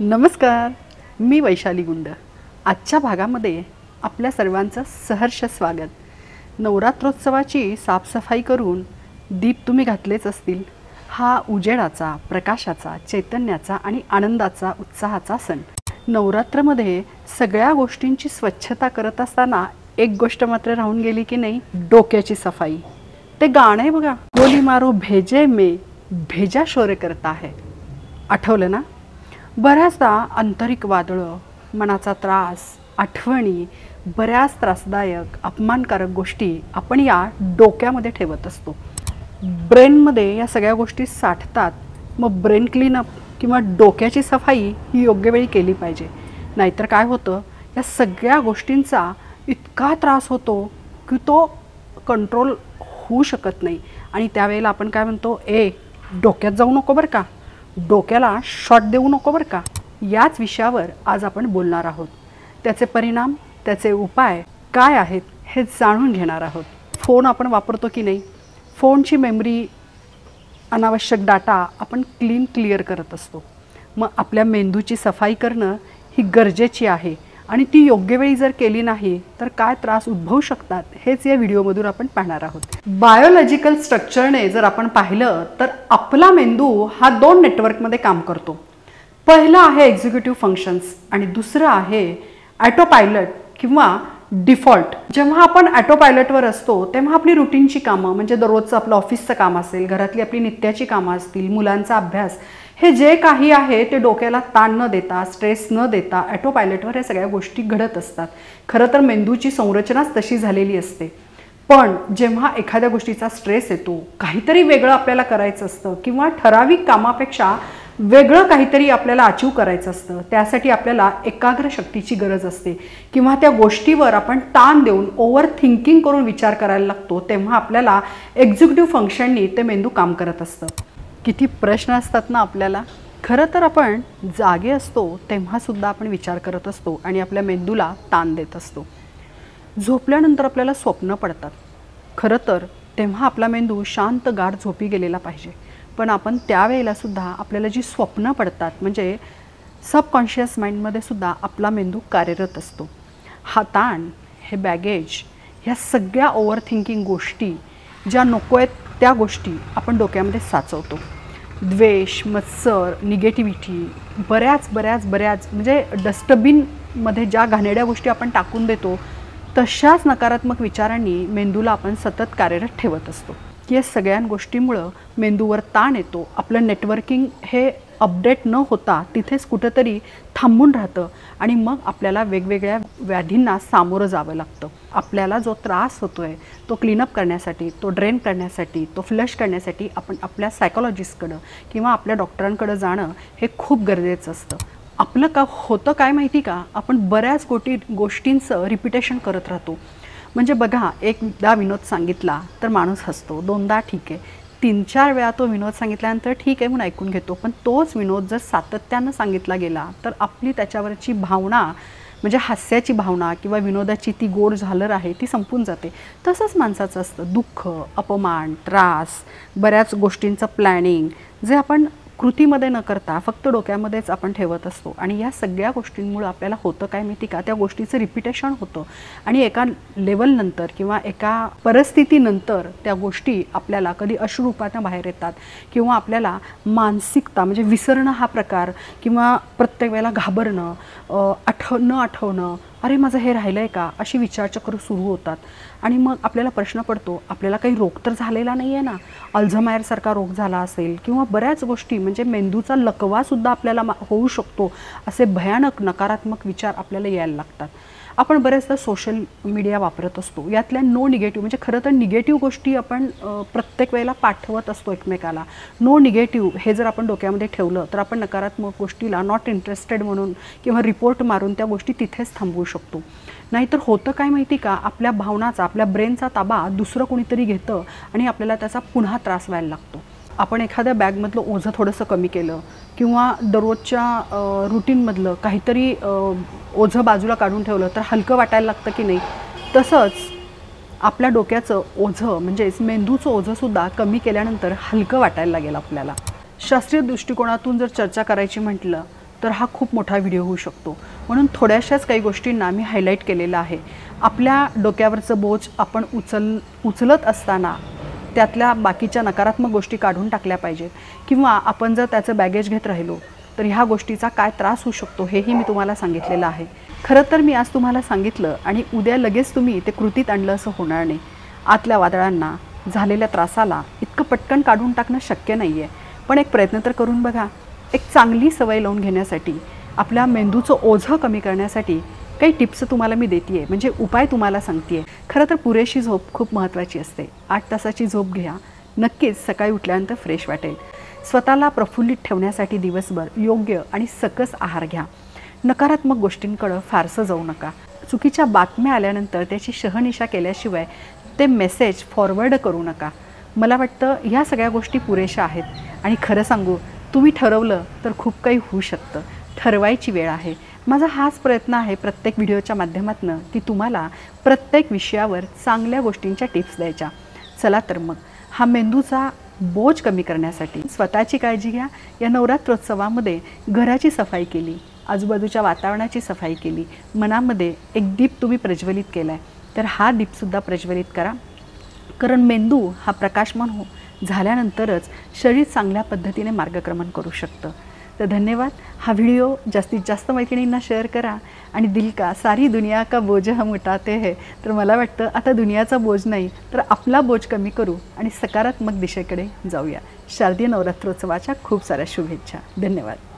नमस्कार, मी वैशाली गुंड। आजच्या भागामध्ये आपल्या सर्वांचं सहर्ष स्वागत। नवरात्रोत्सवाची साफसफाई करून दीप तुम्ही घातलेच असतील। हा उजेडाचा, प्रकाशाचा, चैतन्याचा आणि आनंदाचा, उत्साहाचा सण। नवरात्रमध्ये सगळ्या गोष्टींची स्वच्छता करत असताना एक गोष्ट मात्र राहून गेली की नाही, डोक्याची सफाई। ते गाणं आहे बघा, गोली मारो भेजे में भेजा शोरे करता है, आठवलं ना? बऱ्याचदा आंतरिक वादळं, मनाचा त्रास, आठवणी, बऱ्याच त्रासदायक अपमानकारक गोष्टी आपण या डोक्यामध्ये ठेवत असतो। ब्रेनमध्ये या सगळ्या गोष्टी साठतात। मग ब्रेन क्लीनअप किंवा डोक्याची सफाई ही योग्य वेळी केली पाहिजे। नाहीतर काय होतं, या सगळ्या गोष्टींचा इतका त्रास होतो की तो कंट्रोल होऊ शकत नाही। आणि त्यावेळेला आपण काय म्हणतो, डोक्यात जाऊ नको बरं का, डोक्याला शॉट देऊ नको बरं का। याच विषयावर आज आपण बोलणार आहोत। त्याचे परिणाम, त्याचे उपाय काय आहेत हे जाणून घेणार आहोत। फोन आपण वापरतो की नाही, फोनची मेमरी, अनावश्यक डाटा आपण क्लिअर करत असतो। मग आपल्या मेंदूची सफाई करणं ही गरजेची आहे आणि ती योग्य वेळी जर केली नाही तर काय त्रास उद्भवू शकतात हेच या व्हिडिओमधून आपण पाहणार आहोत। बायोलॉजिकल स्ट्रक्चरने जर आपण पाहिलं तर आपला मेंदू हा दोन नेटवर्कमध्ये काम करतो। पहिलं आहे एक्झिक्युटिव्ह फंक्शन्स आणि दुसरं आहे ऑटो पायलट किंवा डिफॉल्ट। जेव्हा आपण ऑटो पायलटवर असतो तेव्हा आपली रुटीनची कामं, म्हणजे दररोजचं आपलं ऑफिसचं काम असेल, घरातली आपली नित्याची कामं असतील, मुलांचा अभ्यास, हे जे काही आहे ते डोक्याला ताण न देता, स्ट्रेस न देता ऑटो पायलटवर या सगळ्या गोष्टी घडत असतात। खरं तर मेंदूची संरचनाच तशी झालेली असते। पण जेव्हा एखाद्या गोष्टीचा स्ट्रेस येतो, काहीतरी वेगळं आपल्याला करायचं असतं किंवा ठराविक कामापेक्षा वेगळं काहीतरी आपल्याला अचीव करायचं असतं, त्यासाठी आपल्याला एकाग्र शक्तीची गरज असते किंवा त्या गोष्टीवर आपण ताण देऊन ओव्हर थिंकिंग करून विचार करायला लागतो, तेव्हा आपल्याला एक्झिक्युटिव्ह फंक्शननी ते मेंदू काम करत असतं। किती प्रश्न असतात ना आपल्याला। खरं तर आपण जागे असतो तेव्हासुद्धा आपण विचार करत असतो आणि आपल्या मेंदूला ताण देत असतो। झोपल्यानंतर आपल्याला स्वप्न पडतात। खरं तर तेव्हा आपला मेंदू शांत गाढ झोपी गेलेला पाहिजे, पण आपण त्यावेळेलासुद्धा आपल्याला जी स्वप्न पडतात, म्हणजे सबकॉन्शियस माइंडमध्ये सुद्धा आपला मेंदू कार्यरत असतो। हा ताण, हे बॅगेज, ह्या सगळ्या ओव्हर थिंकिंग गोष्टी, ज्या नको आहेत त्या गोष्टी आपण डोक्यामध्ये साचवतो। द्वेष, मत्सर, निगेटिव्हिटी, बऱ्याच म्हणजे डस्टबिनमध्ये ज्या घाणेरड्या गोष्टी आपण टाकून देतो तशाच नकारात्मक विचारांनी मेंदूला आपण सतत कार्यरत ठेवत असतो। या सगळ्या गोष्टींमुळं मेंदूवर ताण येतो। आपलं नेटवर्किंग हे अपडेट न होता तिथेच कुठंतरी थांबून राहतं आणि मग आपल्याला वेगवेगळ्या व्याधींना सामोरं जावं लागतं। आपल्याला जो त्रास होतोय तो क्लीनअप करण्यासाठी, तो ड्रेन करण्यासाठी, तो फ्लश करण्यासाठी आपण आपल्या सायकोलॉजिस्टकडं किंवा आपल्या डॉक्टरांकडं जाणं हे खूप गरजेचं असतं। आपलं का होतं काय माहिती का, आपण बऱ्याच गोष्टींचं रिपिटेशन करत राहतो। म्हणजे बघा, एकदा विनोद सांगितला तर माणूस हसतो, दोनदा ठीक आहे, 3-4 वेळा तो विनोद सांगितल्यानंतर ठीक आहे म्हणून ऐकून घेतो। पण तोच विनोद जर सातत्यानं सांगितला गेला तर आपली त्याच्यावरची भावना, म्हणजे हास्याची भावना किंवा विनोदाची ती गोड झालर आहे ती संपून जाते। तसंच माणसाचं असतं, दुःख, अपमान, त्रास, बऱ्याच गोष्टींचं प्लॅनिंग जे आपण कृतीमध्ये न करता फक्त डोक्यामध्येच आपण ठेवत असतो। आणि या सगळ्या गोष्टींमुळे आपल्याला होतं काय माहिती का, त्या गोष्टीचं रिपिटेशन होतं आणि एका लेवलनंतर किंवा एका परिस्थितीनंतर त्या गोष्टी आपल्याला कधी अश्रुरूपानं बाहेर येतात किंवा आपल्याला मानसिकता, म्हणजे विसरणं हा प्रकार किंवा प्रत्येक वेळेला घाबरणं, आठवणं, अरे माझं हे राहिलं आहे का, अशी विचारचक्र सुरू होतात। आणि मग आपल्याला प्रश्न पडतो, आपल्याला काही रोग तर झालेला नाही आहे ना, अल्झायमरसारखा रोग झाला असेल किंवा बऱ्याच गोष्टी, म्हणजे मेंदूचा लकवासुद्धा आपल्याला होऊ शकतो, असे भयानक नकारात्मक विचार आपल्याला यायला लागतात। आपण बरेचदा सोशल मीडिया वापरत असतो, यातल्या नो निगेटिव्ह, म्हणजे खरं तर निगेटिव्ह गोष्टी आपण प्रत्येक वेळेला पाठवत असतो एकमेकाला। नो निगेटिव्ह हे जर आपण डोक्यामध्ये ठेवलं तर आपण नकारात्मक गोष्टीला नॉट इंटरेस्टेड म्हणून किंवा रिपोर्ट मारून त्या गोष्टी तिथेच थांबवू शकतो। नाहीतर होतं काय माहिती का, आपल्या भावनाचा, आपल्या ब्रेनचा ताबा दुसरं कोणीतरी घेतं आणि आपल्याला त्याचा पुन्हा त्रास व्हायला लागतो। आपण एखाद्या बॅगमधलं ओझं थोडंसं कमी केलं किंवा दररोजच्या रूटीनमधलं काहीतरी ओझं बाजूला काढून ठेवलं तर हलकं वाटायला लागतं की नाही, तसंच आपल्या डोक्याचं ओझं, म्हणजेच मेंदूचं ओझंसुद्धा कमी केल्यानंतर हलकं वाटायला लागेल आपल्याला। शास्त्रीय दृष्टिकोनातून जर चर्चा करायची म्हटलं तर हा खूप मोठा व्हिडिओ होऊ शकतो. म्हणून थोड्याशाच काही गोष्टींना मी हायलाईट केलेलं आहे. आपल्या डोक्यावरचं बोज आपण उचलत असताना त्यातल्या बाकीच्या नकारात्मक गोष्टी काढून टाकल्या पाहिजेत, किंवा आपण जर त्याचं बॅगेज घेत राहिलो तर ह्या गोष्टीचा काय त्रास होऊ शकतो हेही मी तुम्हाला सांगितलेलं आहे. खरं तर मी आज तुम्हाला सांगितलं आणि उद्या लगेच तुम्ही ते कृतीत आणलं असं होणार नाही. आतल्या वादळांना, झालेल्या त्रासाला इतकं पटकन काढून टाकणं शक्य नाही आहे. पण एक प्रयत्न तर करून बघा. एक चांगली सवय लावून घेण्यासाठी, आपल्या मेंदूचं ओझं कमी करण्यासाठी काही टिप्स तुम्हाला मी देते आहे, म्हणजे उपाय तुम्हाला सांगते आहे. खरं तर पुरेशी झोप खूप महत्त्वाची असते. 8 तासाची झोप घ्या. नक्कीच सकाळी उठल्यानंतर फ्रेश वाटेल. स्वतःला प्रफुल्लित ठेवण्यासाठी दिवसभर योग्य आणि सकस आहार घ्या. नकारात्मक गोष्टींकडं फारसं जाऊ नका. चुकीच्या बातम्या आल्यानंतर त्याची शहानिशा केल्याशिवाय ते मेसेज फॉरवर्ड करू नका. मला वाटतं ह्या सगळ्या गोष्टी पुरेशा आहेत. आणि खरं सांगू, तुम्ही ठरवलं तर खूप काही होऊ शकतं. ठरवायची वेळ आहे. माझा हाच प्रयत्न आहे प्रत्येक व्हिडिओच्या माध्यमातून की तुम्हाला प्रत्येक विषयावर चांगल्या गोष्टींच्या टिप्स द्यायच्या. चला तर मग, हा मेंदूचा बोज कमी करण्यासाठी स्वतःची काळजी घ्या. या नवरात्रोत्सवामध्ये घराची सफाई केली, आजूबाजूच्या वातावरणाची सफाई केली, मनामध्ये एक दीप तुम्ही प्रज्वलित केला आहे, तर हा दीपसुद्धा प्रज्वलित करा. कारण मेंदू हा प्रकाशमान झाल्यानंतरच शरीर चांगल्या पद्धतीने मार्गक्रमण करू शकतं. तर धन्यवाद. हा व्हिडिओ जास्तीत जास्त मैत्रिणींना शेअर करा. आणि दिल का सारी दुनिया का बोझ हम उठाते हैं, तर मला वाटतं आता दुनियाचा बोझ नाही तर आपला बोझ कमी करू आणि सकारात्मक दिशेकडे जाऊया. शारदीय नवरात्रोत्सवाच्या खूप साऱ्या शुभेच्छा. धन्यवाद.